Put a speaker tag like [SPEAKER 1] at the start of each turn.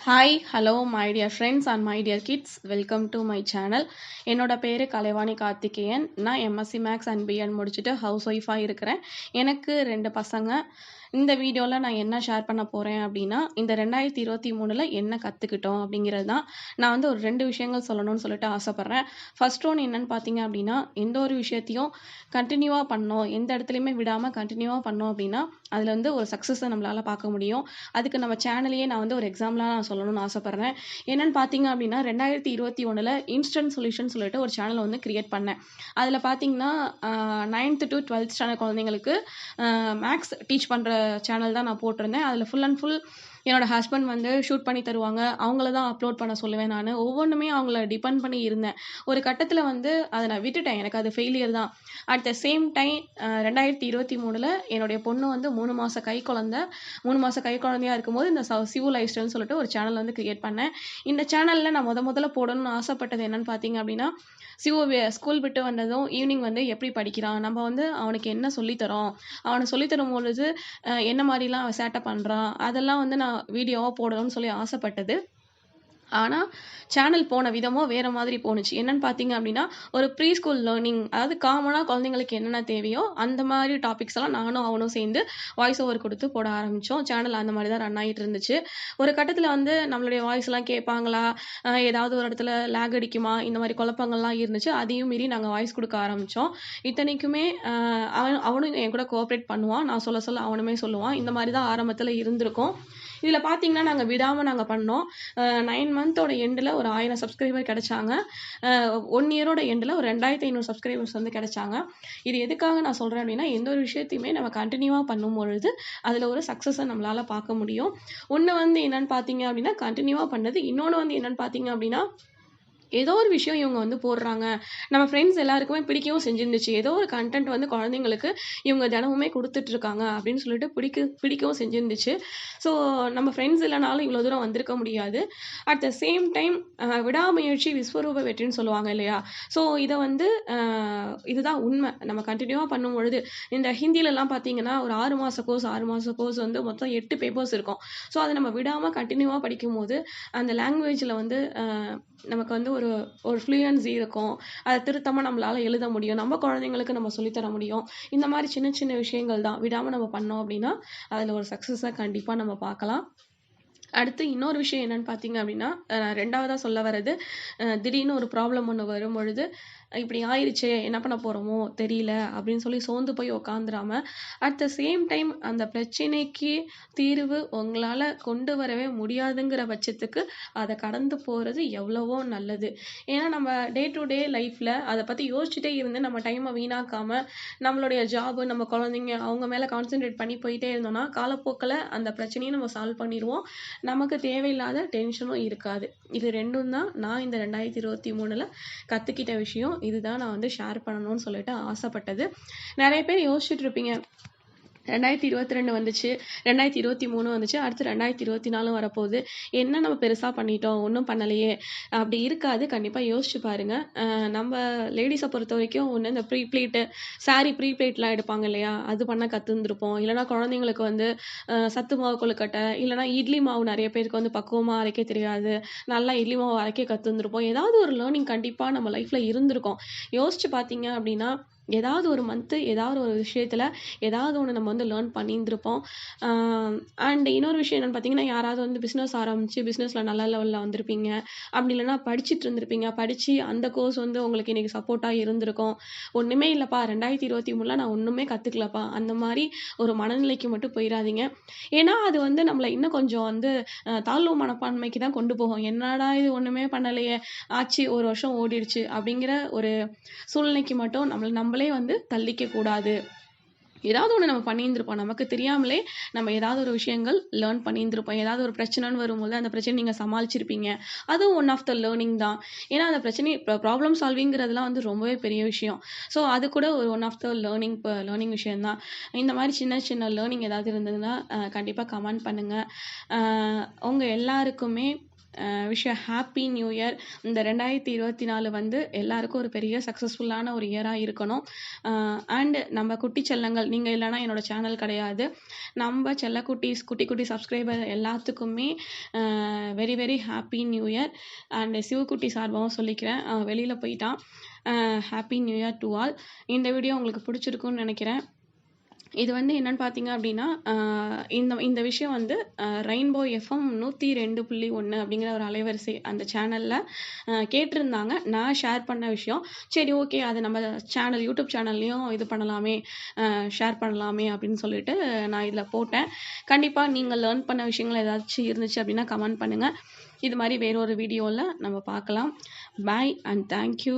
[SPEAKER 1] Hi hello my dear friends and my dear kids welcome to my channel. என்னோட பேர் கலைவாணி கார்த்திகேயன். நான் MSc maths and BEd முடிச்சுட்டு house ஒய்ஃபாக இருக்கிறேன். எனக்கு 2 பசங்க. இந்த வீடியோவில் நான் என்ன ஷேர் பண்ண போகிறேன் அப்படின்னா, இந்த 2023 என்ன கற்றுக்கிட்டோம் அப்படிங்கிறது தான். நான் வந்து ஒரு 2 விஷயங்கள் சொல்லணும்னு சொல்லிட்டு ஆசைப்பட்றேன். ஃபர்ஸ்ட் ஒன்று என்னன்னு பார்த்தீங்க அப்படின்னா, எந்த ஒரு விஷயத்தையும் கண்டினியூவாக பண்ணோம், எந்த இடத்துலையுமே விடாமல் கண்டினியூவாக பண்ணோம் அப்படின்னா அதில் வந்து ஒரு சக்ஸஸை நம்மளால் பார்க்க முடியும். அதுக்கு நம்ம சேனலையே நான் வந்து ஒரு எக்ஸாம்பிளாக நான் சொல்லணும்னு ஆசைப்பட்றேன். என்னன்னு பார்த்தீங்க அப்படின்னா 2021 இன்ஸ்டன்ட் சொல்யூஷன் சொல்லிட்டு ஒரு சேனல் வந்து கிரியேட் பண்ணேன். அதில் பார்த்தீங்கன்னா 9th to 12th ஸ்டாண்டர்ட் குழந்தைங்களுக்கு மேக்ஸ் டீச் பண்ணுற சேனல் தான் நான் போட்டிருந்தேன். அதில் ஃபுல் அண்ட் ஃபுல் என்னோட ஹஸ்பண்ட் வந்து ஷூட் பண்ணி தருவாங்க. அவங்கள தான் அப்லோட் பண்ண சொல்லுவேன் நான். ஒவ்வொன்றுமே அவங்கள டிபெண்ட் பண்ணி இருந்தேன். ஒரு கட்டத்தில் வந்து அதை நான் விட்டுட்டேன். எனக்கு அது ஃபெயிலியர் தான். அட் த சேம் டைம் 2023 என்னுடைய பொண்ணு வந்து 3 மாத கை குழந்தையாக இருக்கும்போது இந்த சிவு லைஃப் ஸ்டைல்னு சொல்லிட்டு ஒரு சேனல் வந்து கிரியேட் பண்ணேன். இந்த சேனலில் நான் முதல்ல போடணும்னு ஆசைப்பட்டது என்னன்னு பார்த்தீங்க அப்படின்னா, சிவு ஸ்கூல் விட்டு வந்ததும் ஈவினிங் வந்து எப்படி படிக்கிறான், நம்ம வந்து அவனுக்கு என்ன சொல்லித்தரோம், அவனை சொல்லித்தரும் பொழுது என்ன மாதிரிலாம் அவன் சேட்டை பண்ணுறான், அதெல்லாம் வந்து நான் வீடியோவாக போடணும்னு சொல்லி ஆசைப்பட்டது. ஆனால் சேனல் போன விதமோ வேறு மாதிரி போணுச்சு. என்னன்னு பார்த்தீங்க அப்படின்னா, ஒரு ப்ரீ ஸ்கூல் லேர்னிங், அதாவது காமனாக குழந்தைங்களுக்கு என்னென்ன தேவையோ அந்த மாதிரி டாபிக்ஸ் எல்லாம் நானும் அவனும் சேர்ந்து வாய்ஸ் ஓவர் கொடுத்து போட ஆரம்பித்தோம். சேனல் அந்த மாதிரி தான் ரன் ஆகிட்டு இருந்துச்சு. ஒரு கட்டத்தில் வந்து நம்மளுடைய வாய்ஸ்லாம் கேட்பாங்களா, ஏதாவது ஒரு இடத்துல லேக் அடிக்குமா, இந்த மாதிரி குழப்பங்கள்லாம் இருந்துச்சு. அதையும் மீறி நாங்கள் வாய்ஸ் கொடுக்க ஆரம்பித்தோம். இத்தனைக்குமே அவனும் என் கூட கோஆப்ரேட் பண்ணுவான். நான் சொல்ல அவனுமே சொல்லுவான். இந்த மாதிரி தான் ஆரம்பத்தில் இருந்திருக்கும். இதில் பார்த்தீங்கன்னா நாங்கள் விடாமல் நாங்கள் பண்ணோம். 9 மந்தோட எண்டில் ஒரு 1000 சப்ஸ்கிரைபர் கிடைச்சாங்க. 1 இயரோட எண்டில் ஒரு 2500 சப்ஸ்கிரைபர்ஸ் வந்து கிடைச்சாங்க. இது எதுக்காக நான் சொல்கிறேன் அப்படின்னா, எந்த ஒரு விஷயத்தையுமே நம்ம கண்டினியூவாக பண்ணும் பொழுது அதில் ஒரு சக்ஸஸை நம்மளால் பார்க்க முடியும். ஒன்று வந்து என்னன்னு பார்த்தீங்க அப்படின்னா கண்டினியூவாக பண்ணது. இன்னொன்று வந்து என்னன்னு பார்த்தீங்க அப்படின்னா, ஏதோ ஒரு விஷயம் இவங்க வந்து போடுறாங்க, நம்ம ஃப்ரெண்ட்ஸ் எல்லாருக்குமே பிடிக்கவும் செஞ்சிருந்துச்சு. ஏதோ ஒரு கண்டென்ட் வந்து குழந்தைங்களுக்கு இவங்க தினமுமே கொடுத்துட்ருக்காங்க அப்படின்னு சொல்லிட்டு பிடிக்கவும் செஞ்சிருந்துச்சு. ஸோ நம்ம ஃப்ரெண்ட்ஸ் இல்லைனாலும் இவ்வளோ தூரம் வந்திருக்க முடியாது. அட் த சேம் டைம் விடாமுயற்சி விஸ்வரூப வெற்றின்னு சொல்லுவாங்க இல்லையா? ஸோ இதை வந்து இதுதான் உண்மை. நம்ம கண்டினியூவாக பண்ணும் பொழுது இந்த ஹிந்திலலாம் பார்த்தீங்கன்னா ஒரு 6 மாத கோர்ஸ் வந்து மொத்தம் 8 பேப்பர்ஸ் இருக்கும். ஸோ அதை நம்ம விடாமல் கண்டினியூவாக படிக்கும்போது அந்த லாங்குவேஜில் வந்து நமக்கு வந்து ஒரு ஃப்ளூயன்சி இருக்கும். அதை திருத்தமாக நம்மளால் எழுத முடியும். நம்ம குழந்தைங்களுக்கு நம்ம சொல்லித்தர முடியும். இந்த மாதிரி சின்ன சின்ன விஷயங்கள் தான் விடாமல் நம்ம பண்ணோம் அப்படின்னா அதில் ஒரு சக்ஸஸை கண்டிப்பாக நம்ம பார்க்கலாம். அடுத்து இன்னொரு விஷயம் என்னன்னு பார்த்தீங்க அப்படின்னா, 2வதா சொல்ல வர்றது, திடீர்னு ஒரு ப்ராப்ளம் ஒன்று வரும் பொழுது, இப்படி ஆயிடுச்சே என்ன பண்ண போகிறோமோ தெரியல அப்படின்னு சொல்லி சோர்ந்து போய் உக்காந்துராம, அட் த சேம் டைம் அந்த பிரச்சனைக்கு தீர்வு உங்களால் கொண்டு வரவே முடியாதுங்கிற பட்சத்துக்கு அதை கடந்து போகிறது எவ்வளவோ நல்லது. ஏன்னா நம்ம டே டு டே லைஃப்பில் அதை பற்றி யோசிச்சுட்டே இருந்து நம்ம டைமை வீணாக்காமல் நம்மளுடைய ஜாபு, நம்ம குழந்தைங்க அவங்க மேலே கான்சென்ட்ரேட் பண்ணி போயிட்டே இருந்தோம்னா காலப்போக்கில் அந்த பிரச்சனையை நம்ம சால்வ் பண்ணிடுவோம். நமக்கு தேவையில்லாத டென்ஷனும் இருக்காது. இது 2ம் தான் நான் இந்த 2023 கற்றுக்கிட்ட விஷயம். இதுதான் நான் வந்து ஷேர் பண்ணணும்னு சொல்லிட்டு ஆசைப்பட்டது. நிறைய பேர் யோசிச்சுட்டு இருப்பீங்க, 2022 வந்துச்சு, 2023 வந்துச்சு, அடுத்து 2024 வரப்போகுது, என்ன நம்ம பெருசாக பண்ணிட்டோம், ஒன்றும் பண்ணலையே. அப்படி இருக்காது. கண்டிப்பாக யோசிச்சு பாருங்க. நம்ம லேடிஸை பொறுத்த வரைக்கும் ஒன்று இந்த சாரீ ப்ளீட்லாம் எடுப்பாங்க இல்லையா, அது பண்ண கற்றுந்துருப்போம். இல்லைனா குழந்தைங்களுக்கு வந்து சத்து மாவு கொழுக்கட்டை, இல்லைனா இட்லி மாவு நிறைய பேருக்கு வந்து பக்குவமாக அரைக்க தெரியாது, நல்லா இட்லி மாவு அரைக்க கற்றுந்துருப்போம். ஏதாவது ஒரு லேர்னிங் கண்டிப்பாக நம்ம லைஃப்பில் இருந்திருக்கும். யோசிச்சு பார்த்தீங்க அப்படின்னா ஏதாவது ஒரு மந்த்து ஏதாவது ஒரு விஷயத்தில் ஏதாவது ஒன்று நம்ம வந்து லேர்ன் பண்ணியிருந்திருப்போம். அண்ட் இன்னொரு விஷயம் என்னென்னு பார்த்தீங்கன்னா, யாராவது வந்து பிஸ்னஸ் ஆரம்பித்து பிஸ்னஸில் நல்ல லெவலில் வந்திருப்பீங்க. அப்படி இல்லைனா படிச்சுட்டு இருந்திருப்பீங்க. படித்து அந்த கோர்ஸ் வந்து உங்களுக்கு இன்றைக்கி சப்போர்ட்டாக இருந்திருக்கும். ஒன்றுமே இல்லைப்பா 2023 நான் ஒன்றுமே கற்றுக்கலப்பா, அந்த மாதிரி ஒரு மனநிலைக்கு மட்டும் போயிடாதீங்க. ஏன்னா அது வந்து நம்மளை இன்னும் கொஞ்சம் வந்து தாழ்வு மனப்பான்மைக்கு தான் கொண்டு போகும். என்னடா இது ஒன்றுமே பண்ணலையே, ஆச்சு ஒரு வருஷம் ஓடிடுச்சு அப்படிங்கிற ஒரு சூழ்நிலைக்கு மட்டும் நம்மளே வந்து தள்ளிக்க கூடாது. ஏதாவது ஒன்று நம்ம பண்ணியிருந்திருப்போம். நமக்கு தெரியாமலே நம்ம ஏதாவது ஒரு விஷயங்கள் லேர்ன் பண்ணியிருந்திருப்போம். ஏதாவது ஒரு பிரச்சனைன்னு வரும்போது அந்த பிரச்சனை நீங்கள் சமாளிச்சிருப்பீங்க. அதுவும் ஒன் ஆஃப் த லேர்னிங் தான். ஏன்னா அந்த ப்ராப்ளம் சால்விங்கிறதுலாம் வந்து ரொம்பவே பெரிய விஷயம். ஸோ அது கூட ஒரு ஒன் ஆஃப் த லேர்னிங் விஷயம் தான். இந்த மாதிரி சின்ன சின்ன லேர்னிங் ஏதாவது இருந்ததுன்னா கண்டிப்பாக கமெண்ட் பண்ணுங்கள். உங்கள் எல்லாருக்குமே விஷ் ஹாப்பி நியூ இயர். இந்த 2024 வந்து எல்லாருக்கும் ஒரு பெரிய சக்ஸஸ்ஃபுல்லான ஒரு இயராக இருக்கணும். அண்ட் நம்ம குட்டி செல்லங்கள், நீங்கள் இல்லைனா என்னோட சேனல் கிடையாது. நம்ம செல்லக்குட்டீஸ், குட்டி குட்டி சப்ஸ்கிரைபர் எல்லாத்துக்குமே very very happy new year. And சிவக்குட்டி சார்பாகவும் சொல்லிக்கிறேன், வெளியில் போயிட்டான். Happy new year to all. இந்த வீடியோ உங்களுக்கு பிடிச்சிருக்குன்னு நினைக்கிறேன். இது வந்து என்னன்னு பார்த்தீங்க அப்படின்னா, இந்த விஷயம் வந்து ரெயின்போ எஃப்எம் 102.1 அப்படிங்கிற ஒரு அலைவரிசை அந்த சேனலில் கேட்டிருந்தாங்க. நான் ஷேர் பண்ண விஷயம். சரி, ஓகே, அது நம்ம சேனல் யூடியூப் சேனல்லையும் இது பண்ணலாமே, ஷேர் பண்ணலாமே அப்படின்னு சொல்லிட்டு நான் இதில் போட்டேன். கண்டிப்பாக நீங்கள் லேர்ன் பண்ண விஷயங்கள் ஏதாச்சும் இருந்துச்சு அப்படின்னா கமெண்ட் பண்ணுங்கள். இது மாதிரி வேறொரு வீடியோவில் நம்ம பார்க்கலாம். பாய் அண்ட் தேங்க்யூ.